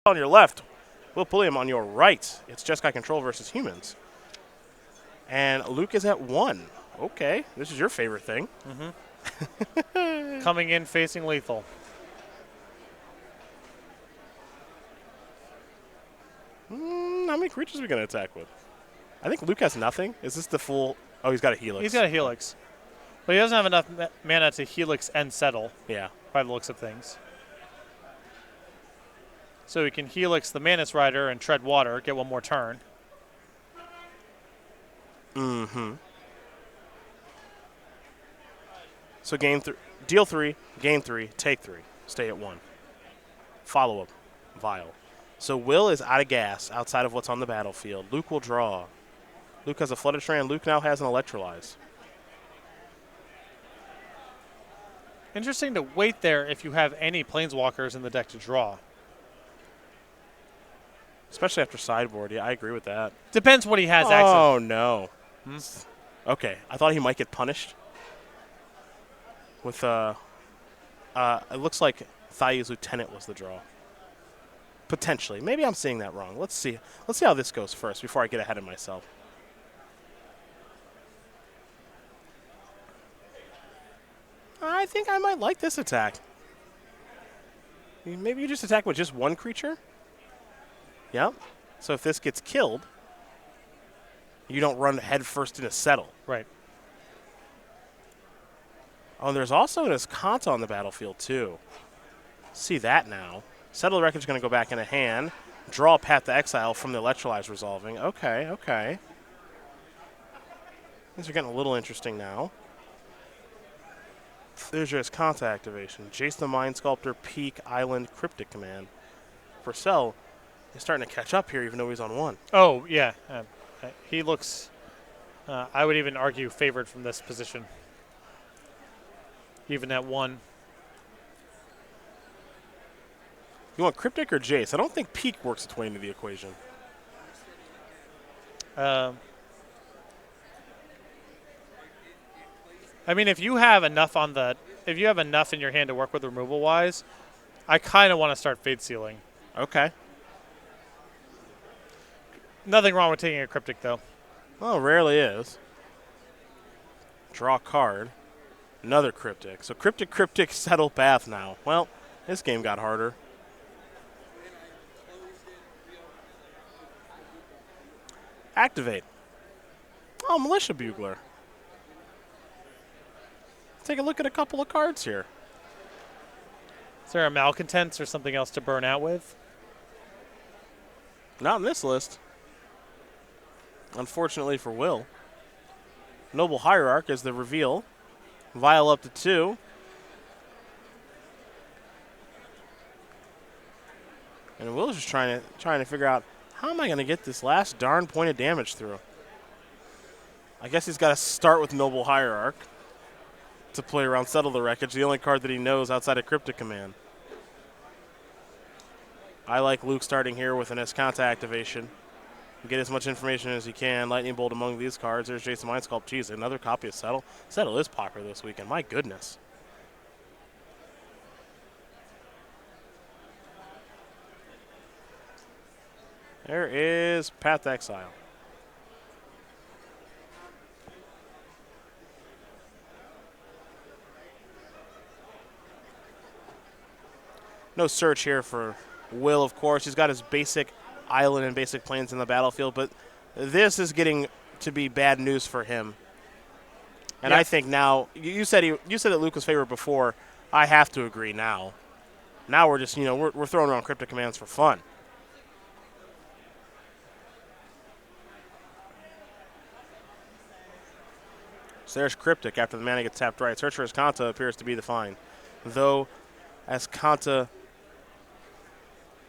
on your left, Will Pulliam on your right. It's Jeskai Control versus humans. And Luke is at 1. Okay, this is your favorite thing. Coming in facing lethal. How many creatures are we going to attack with? I think Luke has nothing. Is this the full? Oh, he's got a Helix. He's got a Helix. But he doesn't have enough mana to Helix and settle. Yeah. By the looks of things. So he can Helix the Manus Rider and tread water, get one more turn. So deal 3, game 3, take 3, stay at 1. Follow up, Vile. So Will is out of gas outside of what's on the battlefield. Luke will draw. Luke has a Flooded Strand. Luke now has an Electrolyze. Interesting to wait there if you have any Planeswalkers in the deck to draw. Especially after sideboard. Yeah, I agree with that. Depends what he has access. Oh, no. Okay, I thought he might get punished. With, it looks like Thayu's Lieutenant was the draw. Potentially. Maybe I'm seeing that wrong. Let's see. Let's see how this goes first before I get ahead of myself. I think I might like this attack. Maybe you just attack with just one creature? Yep. So if this gets killed, you don't run head first into Settle. Right. Oh, and there's also an Escanta on the battlefield, too. See that now. Settle the Wreckage is going to go back into hand. Draw a Path to Exile from the Electrolyze resolving. Okay, okay. Things are getting a little interesting now. There's your Escanta activation. Jace the Mind Sculptor, Peak, Island, Cryptic Command. Purcell is starting to catch up here even though he's on 1. Oh, yeah. He looks, I would even argue, favored from this position. Even at 1. You want Cryptic or Jace? I don't think Peak works its way into the equation. I mean, if you have enough in your hand to work with removal wise, I kind of want to start Fate Sealing. Okay. Nothing wrong with taking a Cryptic though. Well, it rarely is. Draw a card. Another Cryptic. So Cryptic, Settle Path now. Well, this game got harder. Activate. Oh, Militia Bugler. Take a look at a couple of cards here. Is there a Malcontents or something else to burn out with? Not in this list. Unfortunately for Will. Noble Hierarch is the reveal. Vile up to 2. And Will's just trying to figure out, how am I going to get this last darn point of damage through? I guess he's got to start with Noble Hierarch to play around Settle the Wreckage, the only card that he knows outside of Cryptic Command. I like Luke starting here with an Escanta activation. Get as much information as he can. Lightning Bolt among these cards. There's Jason Mind Sculpt. Geez, another copy of Settle. Settle is popular this weekend. My goodness. There is Path to Exile. No search here for Will, of course. He's got his basic island and basic planes in the battlefield, but this is getting to be bad news for him. And I think now, you said that Luke was favored before. I have to agree now. Now we're just, we're throwing around Cryptic Commands for fun. So there's Cryptic after the mana gets tapped right. Search for Escanta appears to be the find. Though Escanta,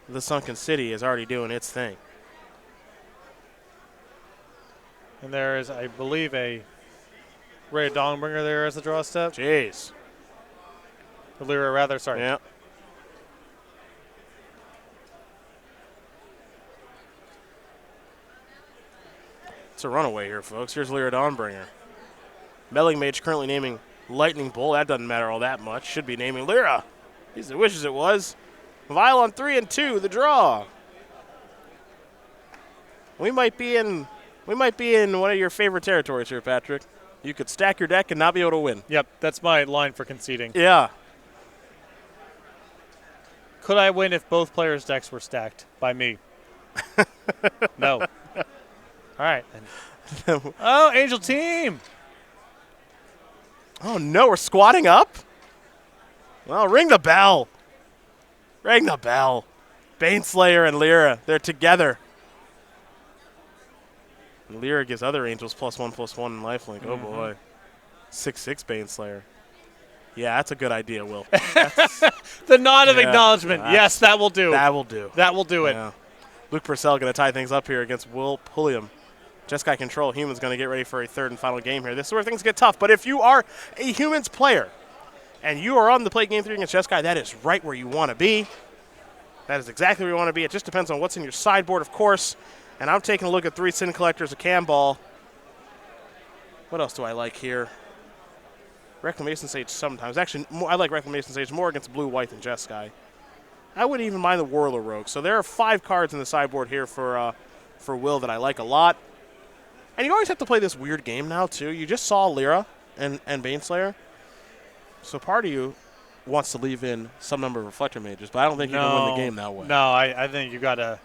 the Sunken City, is already doing its thing. And there is, I believe, a Ray of Dawnbringer there as the draw step. Jeez. Lyra, rather, sorry. Yeah. It's a runaway here, folks. Here's Lyra Dawnbringer. Meddling Mage currently naming Lightning Bolt. That doesn't matter all that much. Should be naming Lyra. He wishes it was. Vile on 3 and 2, the draw. We might be in one of your favorite territories here, Patrick. You could stack your deck and not be able to win. Yep, that's my line for conceding. Yeah. Could I win if both players' decks were stacked by me? No. All right. Oh, Angel Team. Oh, no, we're squatting up? Well, ring the bell. Ring the bell. Baneslayer and Lyra, they're together. And Lyra gives other angels +1/+1 in lifelink. Oh, boy. 6/6 Baneslayer. Yeah, that's a good idea, Will. The nod of acknowledgement. Yes, that will do. That will do. That will do it. Yeah. Luke Purcell going to tie things up here against Will Pulliam. Jeskai Control Humans going to get ready for a third and final game here. This is where things get tough. But if you are a Humans player and you are on the play game 3 against Jeskai, that is right where you want to be. That is exactly where you want to be. It just depends on what's in your sideboard, of course. And I'm taking a look at 3 Sin Collectors, a Cam Ball. What else do I like here? Reclamation Sage sometimes. Actually, I like Reclamation Sage more against blue-white than Jeskai. I wouldn't even mind the Warlord Rogue. So there are 5 cards in the sideboard here for Will that I like a lot. And you always have to play this weird game now, too. You just saw Lyra and Baneslayer. So part of you wants to leave in some number of Reflector Mages, but I don't think you can win the game that way. No, I think you gotta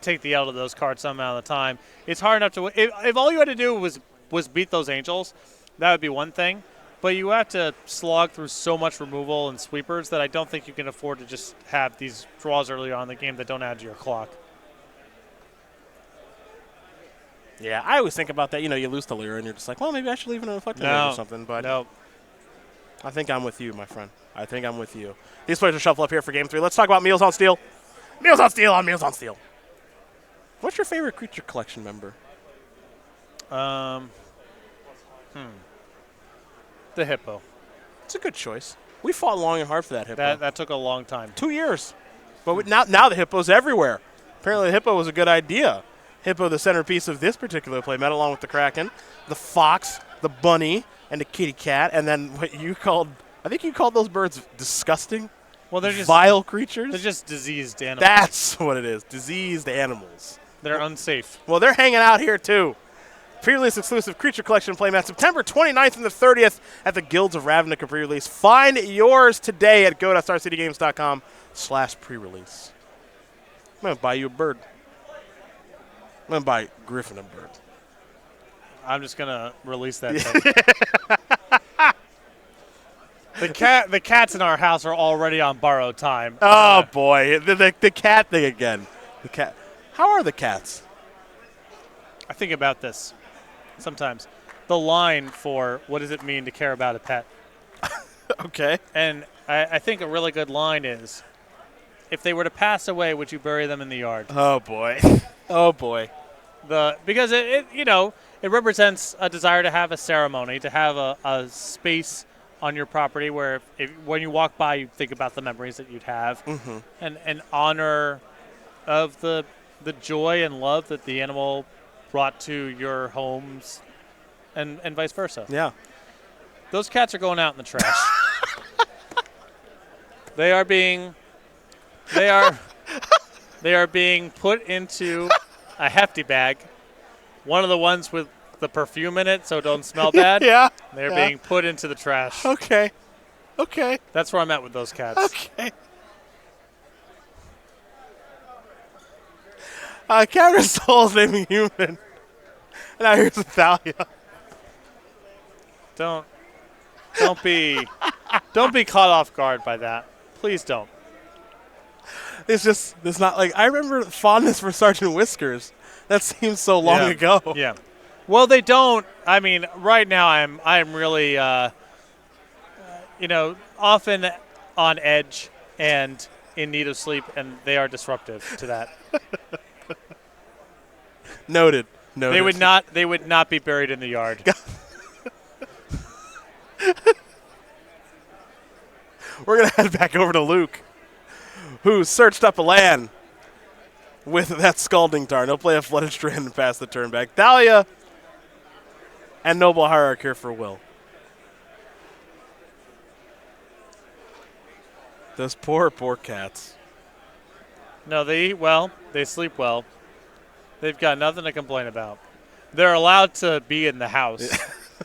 take the L to those cards some amount of the time. It's hard enough to win. If all you had to do was beat those Angels, that would be one thing. But you have to slog through so much removal and sweepers that I don't think you can afford to just have these draws early on in the game that don't add to your clock. Yeah, I always think about that. You know, you lose to Lyra, and you're just like, well, maybe I should leave in a Reflector Mage or something. But no. I think I'm with you, my friend. I think I'm with you. These players will shuffle up here for Game 3. Let's talk about Meals on Steel. Meals on Steel on Meals on Steel. What's your favorite creature collection member? The Hippo. It's a good choice. We fought long and hard for that Hippo. That took a long time. 2 years. But now the Hippo's everywhere. Apparently the Hippo was a good idea. Hippo, the centerpiece of this particular playmat, along with the Kraken, the Fox, the Bunny, and the Kitty Cat. And then what you called, I think you called those birds disgusting. Well, they're just vile creatures. They're just diseased animals. That's what it is. Diseased animals. They're unsafe. Well, they're hanging out here too. Pre-release exclusive Creature Collection playmat, September 29th and the 30th at the Guilds of Ravnica pre-release. Find yours today at go.starcitygames.com/pre-release. I'm going to buy you a bird. I'm going to buy Griffin a bird. I'm just going to release that thing. The cats in our house are already on borrowed time. Oh, boy. The cat thing again. The cat. How are the cats? I think about this sometimes. The line for what does it mean to care about a pet. Okay. And I think a really good line is, if they were to pass away, would you bury them in the yard? Oh, boy. Oh, boy. Because it represents a desire to have a ceremony, to have a space on your property where when you walk by, you think about the memories that you'd have, and an honor of the joy and love that the animal brought to your homes, and vice versa. Yeah. Those cats are going out in the trash. They are being put into a hefty bag, one of the ones with the perfume in it so it don't smell bad. Yeah. They're being put into the trash. Okay. That's where I'm at with those cats. Okay. Counter Soul's naming human. And now here's Thalia. Don't be caught off guard by that. Please don't. It's not like, I remember fondness for Sergeant Whiskers. That seems so long ago. Yeah. Well, they don't. I mean, right now I'm really, often on edge and in need of sleep, and they are disruptive to that. Noted. They would not be buried in the yard. We're going to head back over to Luke, who searched up a land with that Scalding Tarn. He'll play a Flooded Strand and pass the turn back. Thalia and Noble Hierarch here for Will. Those poor, poor cats. No, they eat well. They sleep well. They've got nothing to complain about. They're allowed to be in the house.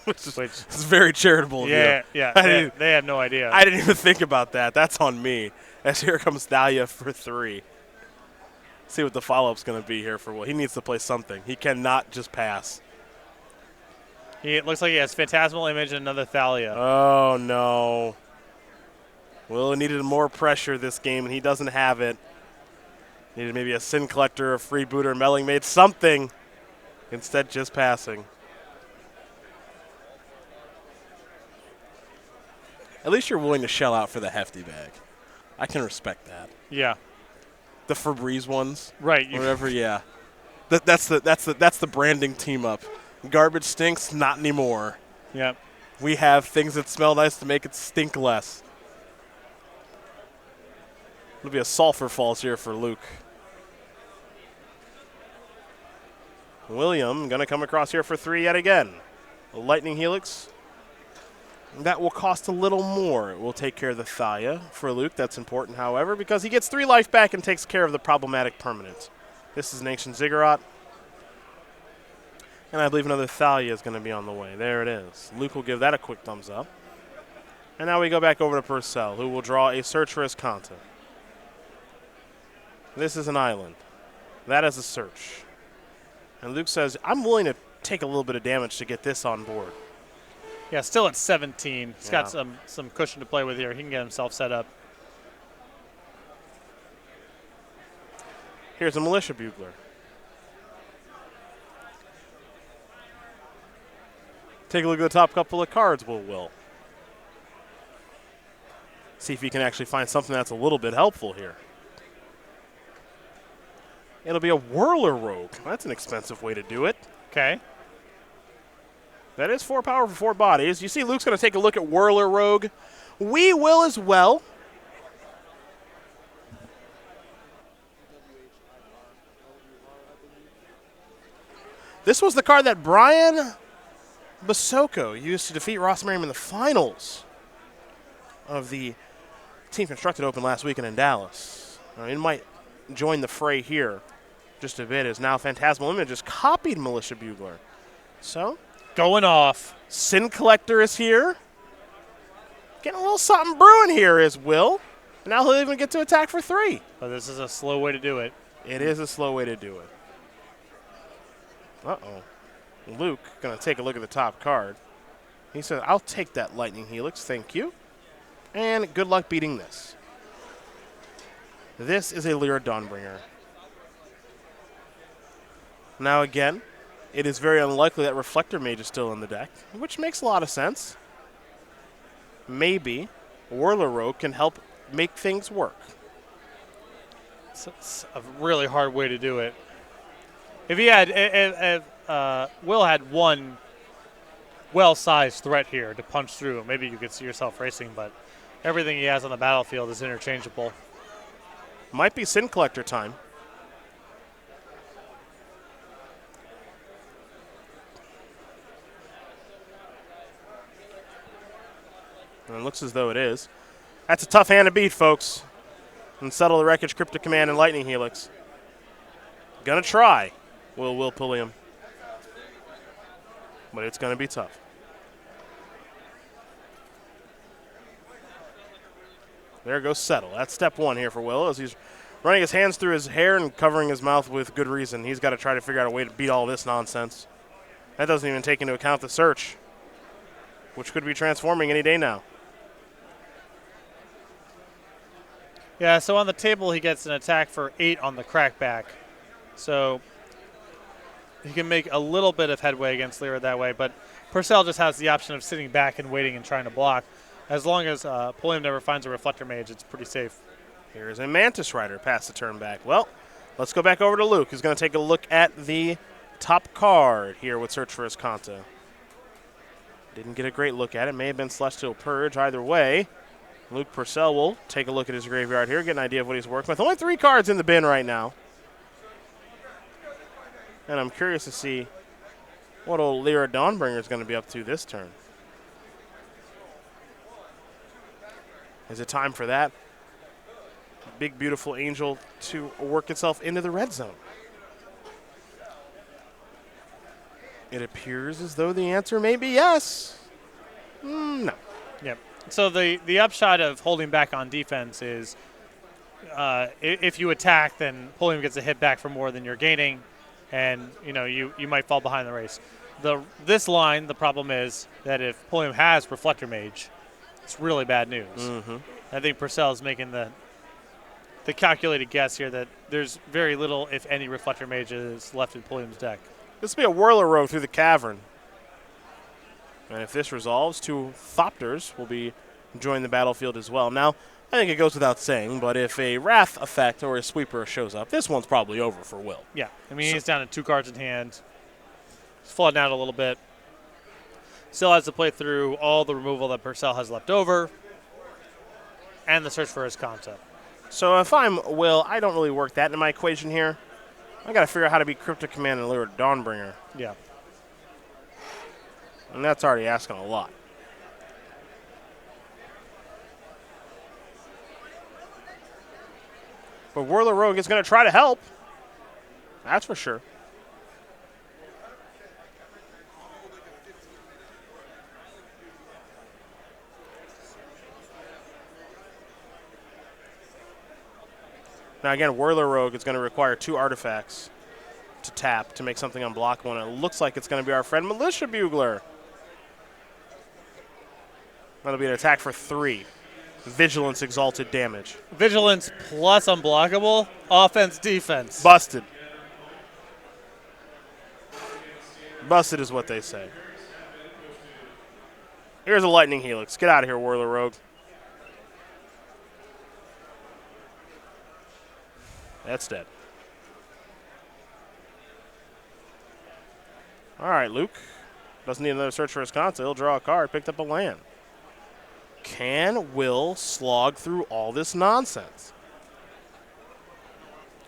Which is very charitable of you. Yeah. They have no idea. I didn't even think about that. That's on me. As here comes Thalia for 3. See what the follow-up's going to be here for Will. He needs to play something. He cannot just pass. It looks like he has Phantasmal Image and another Thalia. Oh, no. Will needed more pressure this game, and he doesn't have it. Needed maybe a Sin Collector, a Freebooter, Melling Maid, something. Instead, just passing. At least you're willing to shell out for the hefty bag. I can respect that. Yeah. The Febreze ones. Right. Whatever, yeah. That's the branding team up. Garbage stinks, not anymore. Yep. We have things that smell nice to make it stink less. It'll be a sulfur falls here for Luke. William going to come across here for 3 yet again. A Lightning Helix. That will cost a little more. It will take care of the Thalia for Luke. That's important, however, because he gets 3 life back and takes care of the problematic permanent. This is an Ancient Ziggurat. And I believe another Thalia is going to be on the way. There it is. Luke will give that a quick thumbs up. And now we go back over to Purcell, who will draw a Search for his content. This is an island. That is a search. And Luke says, I'm willing to take a little bit of damage to get this on board. Yeah, still at 17. He's got some cushion to play with here. He can get himself set up. Here's a Militia Bugler. Take a look at the top couple of cards, Will. See if he can actually find something that's a little bit helpful here. It'll be a Whirler Rogue. That's an expensive way to do it. Okay. That is 4 power for 4 bodies. You see Luke's going to take a look at Whirler Rogue. We will as well. This was the card that Brian Basoko used to defeat Ross Merriam in the finals of the Team Constructed Open last weekend in Dallas. It might join the fray here just a bit, as now Phantasmal Image has copied Militia Bugler. So, going off. Sin Collector is here. Getting a little something brewing here is Will. Now he'll even get to attack for 3. But this is a slow way to do it. It is a slow way to do it. Uh-oh. Luke going to take a look at the top card. He says, I'll take that Lightning Helix, thank you. And good luck beating this. This is a Lyra Dawnbringer. Now again, it is very unlikely that Reflector Mage is still in the deck, which makes a lot of sense. Maybe Whirler Rogue can help make things work. It's a really hard way to do it. If he had, if Will had one well-sized threat here to punch through, maybe you could see yourself racing, but everything he has on the battlefield is interchangeable. Might be Sin Collector time. And it looks as though it is. That's a tough hand to beat, folks. And settle the Wreckage, Cryptic Command, and Lightning Helix. Gonna try, Will Pulliam. But it's gonna be tough. There goes Settle. That's step 1 here for Will, as he's running his hands through his hair and covering his mouth with good reason. He's got to try to figure out a way to beat all this nonsense. That doesn't even take into account the search, which could be transforming any day now. Yeah, so on the table he gets an attack for 8 on the crackback. So he can make a little bit of headway against Lyra that way, but Purcell just has the option of sitting back and waiting and trying to block. As long as Pulliam never finds a Reflector Mage, it's pretty safe. Here's a Mantis Rider past the turn back. Well, let's go back over to Luke, who's going to take a look at the top card here with Search for Escanta. Didn't get a great look at it. May have been Celestial Purge. Either way, Luke Purcell will take a look at his graveyard here, get an idea of what he's working with. Only 3 cards in the bin right now. And I'm curious to see what old Lyra Dawnbringer is going to be up to this turn. Is it time for that? big, beautiful angel to work itself into the red zone? It appears as though the answer may be yes. No. Yep. So the upshot of holding back on defense is if you attack, then Pulliam gets a hit back for more than you're gaining, and you might fall behind the race. This line, the problem is that if Pulliam has Reflector Mage, it's really bad news. Mm-hmm. I think Purcell is making the calculated guess here that there's very little, if any, Reflector Mages left in Pulliam's deck. This will be a Whirler Rogue through the cavern. And if this resolves, 2 Thopters will be joining the battlefield as well. Now, I think it goes without saying, but if a Wrath effect or a Sweeper shows up, this one's probably over for Will. Yeah. I mean, he's down to 2 cards in hand. He's flooding out a little bit. Still has to play through all the removal that Purcell has left over and the search for his concept. So if I'm Will, I don't really work that into my equation here. I got to figure out how to be Cryptic Command and Lure Dawnbringer. Yeah. And that's already asking a lot. But Whirler Rogue is going to try to help. That's for sure. Now again, Whirler Rogue is going to require 2 artifacts to tap to make something unblockable, and it looks like it's going to be our friend Militia Bugler. That'll be an attack for 3. Vigilance exalted damage. Vigilance plus unblockable, offense, defense. Busted. Busted is what they say. Here's a Lightning Helix. Get out of here, Whirler Rogue. That's dead. All right, Luke. Doesn't need another search for his concept. He'll draw a card, picked up a land. Can Will slog through all this nonsense?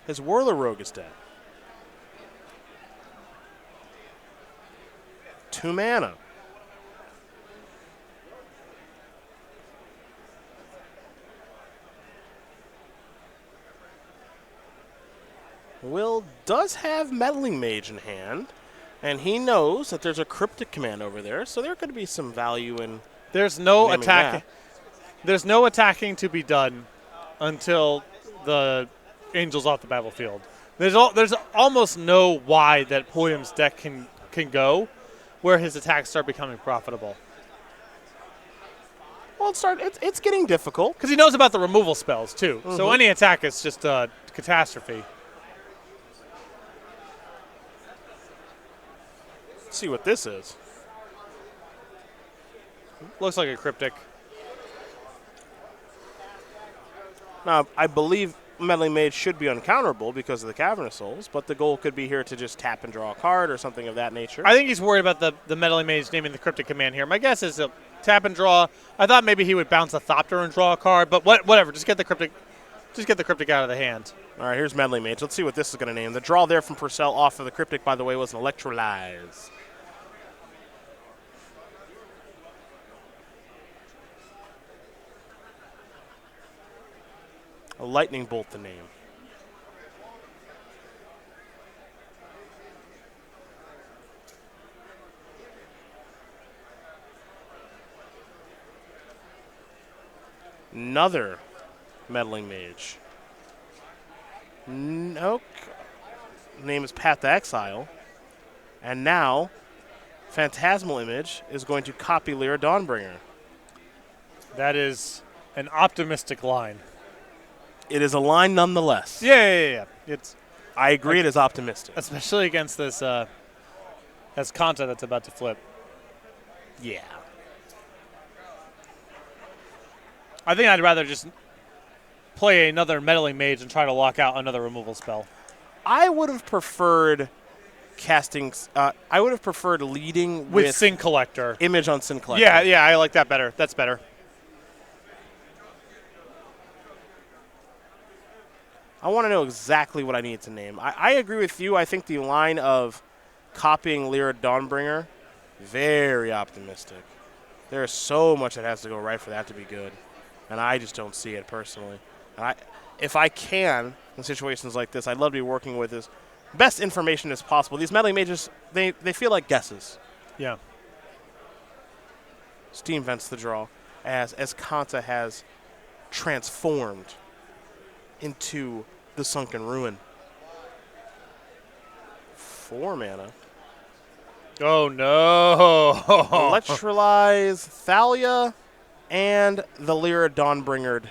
His Whirler Rogue is dead. 2 mana. Will does have Meddling Mage in hand, and he knows that there's a Cryptic Command over there, so there could be some value in. There's no naming attack. that. There's no attacking to be done until the Angel's off the battlefield. There's almost no why that Pulliam's deck can go where his attacks start becoming profitable. Well, it's getting difficult. Because he knows about the removal spells, too. Mm-hmm. So any attack is just a catastrophe. Let's see what this is. Looks like a cryptic. Now, I believe Meddling Mage should be uncounterable because of the Cavernous Souls, but the goal could be here to just tap and draw a card or something of that nature. I think he's worried about the Meddling Mage naming the cryptic command here. My guess is a tap and draw. I thought maybe he would bounce a Thopter and draw a card, but whatever. Just get the cryptic out of the hand. All right, here's Meddling Mage. Let's see what this is going to name. The draw there from Purcell off of the Cryptic, by the way, was an Electrolyze. A Lightning Bolt the name. Another Meddling Mage. Nope. Name is Path to Exile. And now, Phantasmal Image is going to copy Lyra Dawnbringer. That is an optimistic line. It is a line nonetheless. Yeah. I agree it is optimistic. Especially against this as content that's about to flip. Yeah. I think I'd rather just play another Meddling Mage and try to lock out another removal spell. I would have preferred casting. I would have preferred leading with Sin Collector. Image on Sin Collector. Yeah, I like that better. That's better. I want to know exactly what I need to name. I agree with you. I think the line of copying Lyra Dawnbringer, very optimistic. There is so much that has to go right for that to be good, and I just don't see it personally. if I can, in situations like this, I'd love to be working with as best information as possible. These meddling mages, they feel like guesses. Yeah. Steam vents the draw as Kanta has transformed into the Sunken Ruin. 4 mana. Oh, no. Electrolyze Thalia and the Lyra Dawnbringered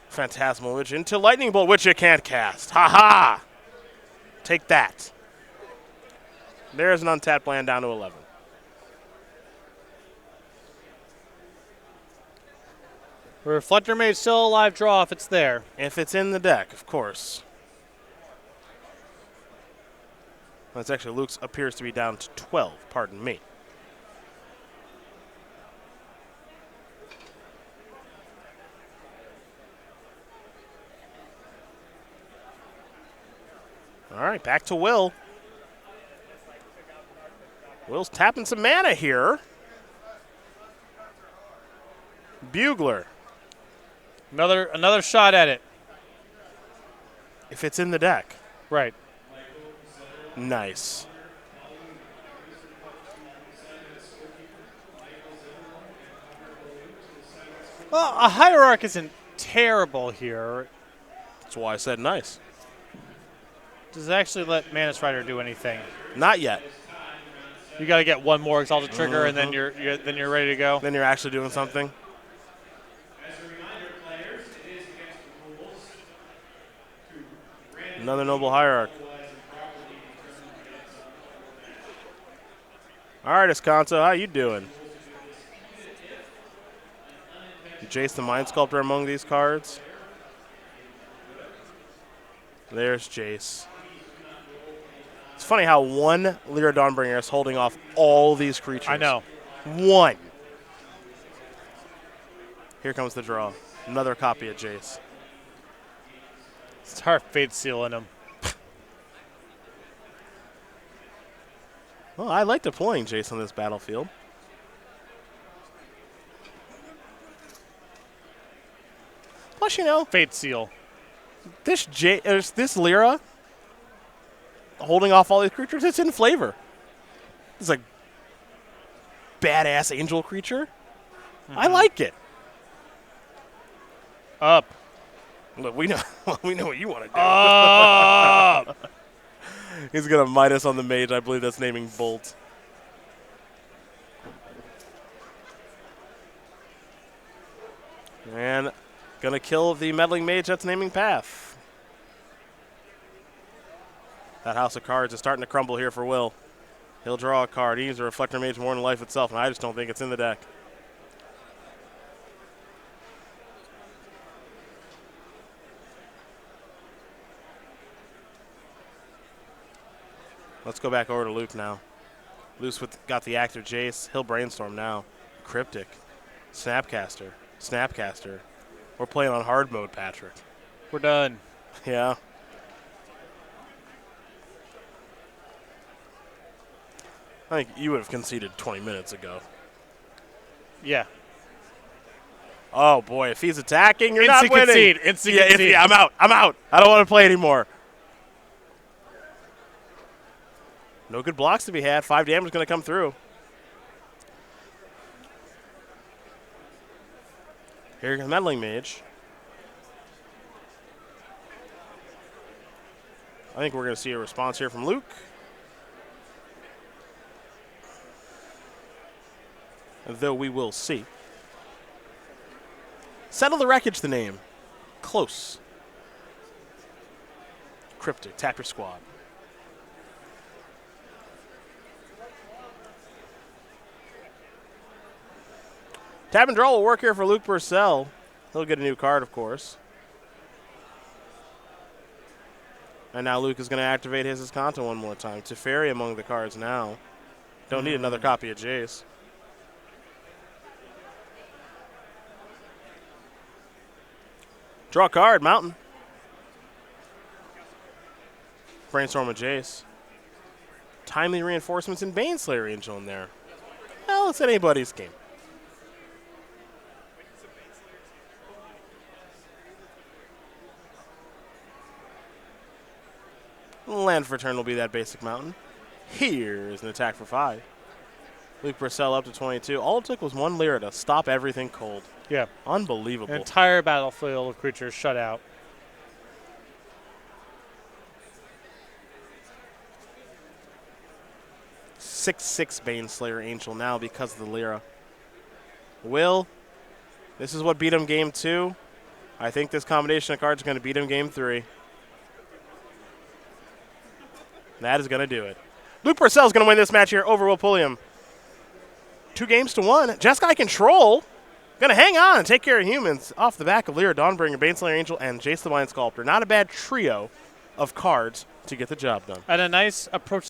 Phantasmal Witch into Lightning Bolt, which you can't cast. Ha-ha! Take that. There's an untapped land down to 11. Reflector Mage still a live draw if it's there. If it's in the deck, of course. That's actually Luke's appears to be down to 12, pardon me. All right, back to Will. Will's tapping some mana here. Bugler. Another shot at it. If it's in the deck. Right. Nice. Well, a Hierarch isn't terrible here. That's why I said nice. Does it actually let Mana Strider do anything? Not yet. You got to get one more Exalted Trigger, and then you're ready to go. Then you're actually doing something. Another Noble Hierarch. All right, Escanto, how you doing? Jace the Mind Sculptor among these cards. There's Jace. It's funny how one Lyra Dawnbringer is holding off all these creatures. I know. One. Here comes the draw. Another copy of Jace. It's hard Fate Seal in him. Well, I like deploying Jace on this battlefield. Plus, you know, Fate Seal. this Lyra holding off all these creatures, it's in flavor. It's like badass angel creature. I like it. Up. Look, we know what you want to do. Up. He's gonna Midas on the mage. I believe that's naming Bolt. And gonna kill the meddling mage that's naming Path. That house of cards is starting to crumble here for Will. He'll draw a card. He needs a Reflector Mage more than life itself, and I just don't think it's in the deck. Let's go back over to Luke now. Luke's got the active Jace. He'll brainstorm now. Cryptic. Snapcaster. Snapcaster. We're playing on hard mode, Patrick. We're done. Yeah. I think you would have conceded 20 minutes ago. Yeah. Oh, boy. If he's attacking, you're not winning. Concede. Instant concede. I'm out. I'm out. I don't want to play anymore. No good blocks to be had. 5 damage is going to come through. Here comes Meddling Mage. I think we're going to see a response here from Luke. Though we will see. Settle the Wreckage, the name. Close. Cryptic. Tap your squad. Tap and draw will work here for Luke Purcell. He'll get a new card, of course. And now Luke is going to activate his Escanto one more time. Teferi among the cards now. Don't need another copy of Jace. Draw a card, Mountain. Brainstorm with Jace. Timely Reinforcements and Baneslayer Angel in there. Well, it's anybody's game. Land for turn will be that basic mountain. Here's an attack for 5. Luke Purcell up to 22. All it took was 1 Lyra to stop everything cold. Yeah. Unbelievable. An entire battlefield of creatures shut out. Six Baneslayer Angel now because of the Lyra. Will, this is what beat him game 2. I think this combination of cards is going to beat him game 3. That is going to do it. Luke Purcell is going to win this match here over Will Pulliam. 2-1. Jeskai Control going to hang on and take care of humans off the back of Lyra, Dawnbringer, Baneslayer Angel, and Jace the Mind Sculptor. Not a bad trio of cards to get the job done. And a nice approach